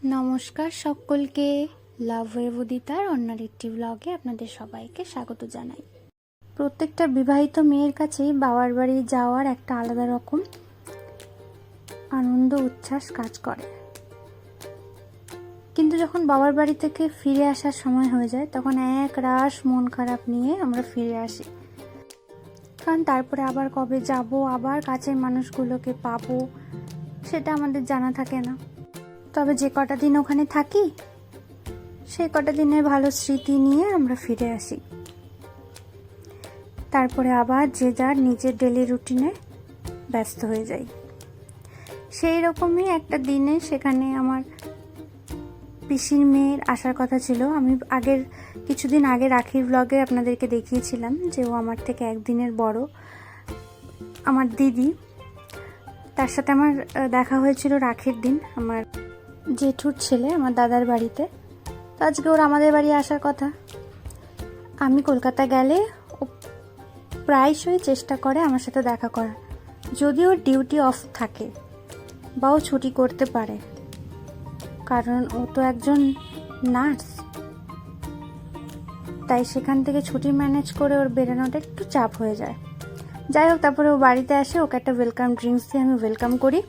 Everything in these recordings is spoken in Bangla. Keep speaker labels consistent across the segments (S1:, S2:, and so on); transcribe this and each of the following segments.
S1: নমস্কার সকলকে, লাভ ওয়েবদিতার অন্য একটি ব্লগে আপনাদের সবাইকে স্বাগত জানাই। প্রত্যেকটা বিবাহিত মেয়ের কাছেই বাবার বাড়ি যাওয়ার একটা আলাদা রকম আনন্দ উচ্ছ্বাস কাজ করে, কিন্তু যখন বাবার বাড়ি থেকে ফিরে আসার সময় হয়ে যায় তখন এক রাশ মন খারাপ নিয়ে আমরা ফিরে আসি। কারণ তারপরে আবার কবে যাব, আবার কাছের মানুষগুলোকে পাবো সেটা আমাদের জানা থাকে না। তবে যে কটা দিন ওখানে থাকি সেই কটা দিনের ভালো স্মৃতি নিয়ে আমরা ফিরে আসি। তারপরে আবার যে যার নিজের ডেলি রুটিনে ব্যস্ত হয়ে যাই। সেই রকমই একটা দিনে সেখানে আমার পিসির মেয়ের আসার কথা ছিল। আমি কিছুদিন আগে রাখির ব্লগে আপনাদেরকে দেখিয়েছিলাম যে ও আমার থেকে একদিনের বড়, আমার দিদি। তার সাথে আমার দেখা হয়েছিল রাখির দিন আমার জেঠুর ছেলে আমার দাদার বাড়িতে। তো আজকে ওর আমাদের বাড়ি আসার কথা। আমি কলকাতা গেলে ও প্রায়শই চেষ্টা করে আমার সাথে দেখা করার, যদি ওর ডিউটি অফ থাকে বা ও ছুটি করতে পারে, কারণ ও তো একজন নার্স। তাই সেখান থেকে ছুটি ম্যানেজ করে ওর বেরোনোটা একটু চাপ হয়ে যায়। যাই হোক, তারপরে ও বাড়িতে আসে, ওকে একটা ওয়েলকাম ড্রিঙ্কস দিয়ে আমি ওয়েলকাম করি।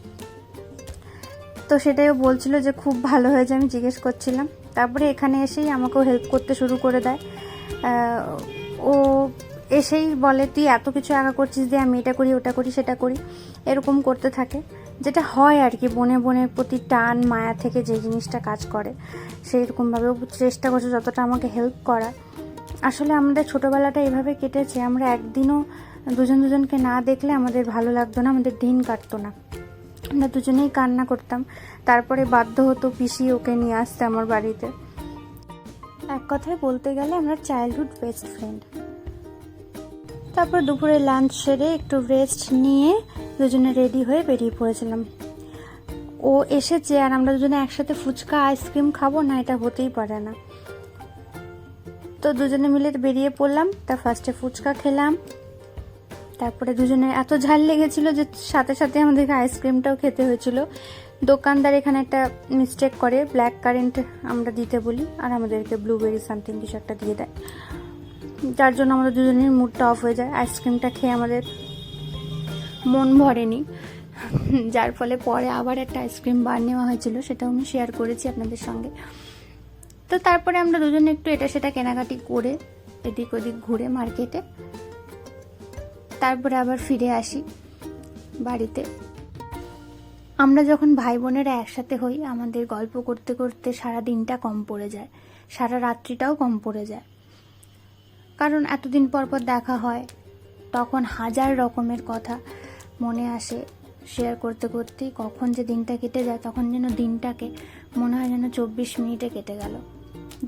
S1: তো সেটাই ও বলছিল যে খুব ভালো হয়েছে, আমি জিজ্ঞেস করছিলাম। তারপরে এখানে এসেই আমাকেও হেল্প করতে শুরু করে দেয়। ও এসেই বলে, তুই এত কিছু একা করছিস, দিয়ে আমি এটা করি ওটা করি সেটা করি, এরকম করতে থাকে। যেটা হয় আর কি, বোনের প্রতি টান মায়া থেকে যে জিনিসটা কাজ করে সেই রকমভাবে চেষ্টা করছে যতটা আমাকে হেল্প করা। আসলে আমাদের ছোটোবেলাটা এইভাবে কেটেছে, আমরা একদিনও দুজনকে না দেখলে আমাদের ভালো লাগতো না, আমাদের দিন কাটতো না। আমরা দুজনেই কান্না করতাম। তারপরে বাধ্য হতো পিসি ওকে নিয়ে আসতে আমার বাড়িতে। এক কথায় বলতে গেলে আমরা চাইল্ডহুড বেস্ট ফ্রেন্ড। তারপর দুপুরে লাঞ্চ সেরে একটু রেস্ট নিয়ে দুজনে রেডি হয়ে বেরিয়ে পড়েছিলাম। ও এসেছে আর আমরা দুজনে একসাথে ফুচকা আইসক্রিম খাবো না, এটা হতেই পারে না। তো দুজনে মিলে বেরিয়ে পড়লাম। তা ফার্স্টে ফুচকা খেলাম, তারপরে দুজনে এত ঝাল লেগেছিল যে সাথে সাথে আমাদেরকে আইসক্রিমটাও খেতে হয়েছিল। দোকানদার এখানে একটা মিস্টেক করে, ব্ল্যাক কারেন্ট আমরা দিতে বলি আর আমাদেরকে ব্লুবেরি সামথিং কিছু একটা দিয়ে দেয়, যার জন্য আমাদের দুজনের মুডটা অফ হয়ে যায়। আইসক্রিমটা খেয়ে আমাদের মন ভরেনি, যার ফলে পরে আবার একটা আইসক্রিম বার নেওয়া হয়েছিল, সেটাও আমি শেয়ার করেছি আপনাদের সঙ্গে। তো তারপরে আমরা দুজনে একটু এটা সেটা কেনাকাটি করে এদিক ওদিক ঘুরে মার্কেটে তারপরে আবার ফিরে আসি বাড়িতে। আমরা যখন ভাই বোনেরা একসাথে হই আমাদের গল্প করতে করতে সারা দিনটা কম পড়ে যায়, সারা রাত্রিটাও কম পড়ে যায়। কারণ এতদিন পর পর দেখা হয়, তখন হাজার রকমের কথা মনে আসে। শেয়ার করতে করতেই কখন যে দিনটা কেটে যায়, তখন যেন দিনটাকে মনে হয় যেন 24 মিনিটে কেটে গেল।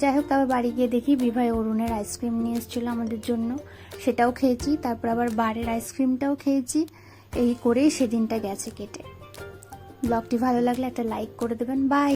S1: যাই হোক, তারপর বাড়ি গিয়ে দেখি বিভাই অরুণের আইসক্রিম নিয়ে এসেছিলো আমাদের জন্য, সেটাও খেয়েছি। তারপর আবার বারের আইসক্রিমটাও খেয়েছি। এই করেই সেদিনটা গেছে কেটে। ব্লগটি ভালো লাগলে একটা লাইক করে দেবেন। বাই।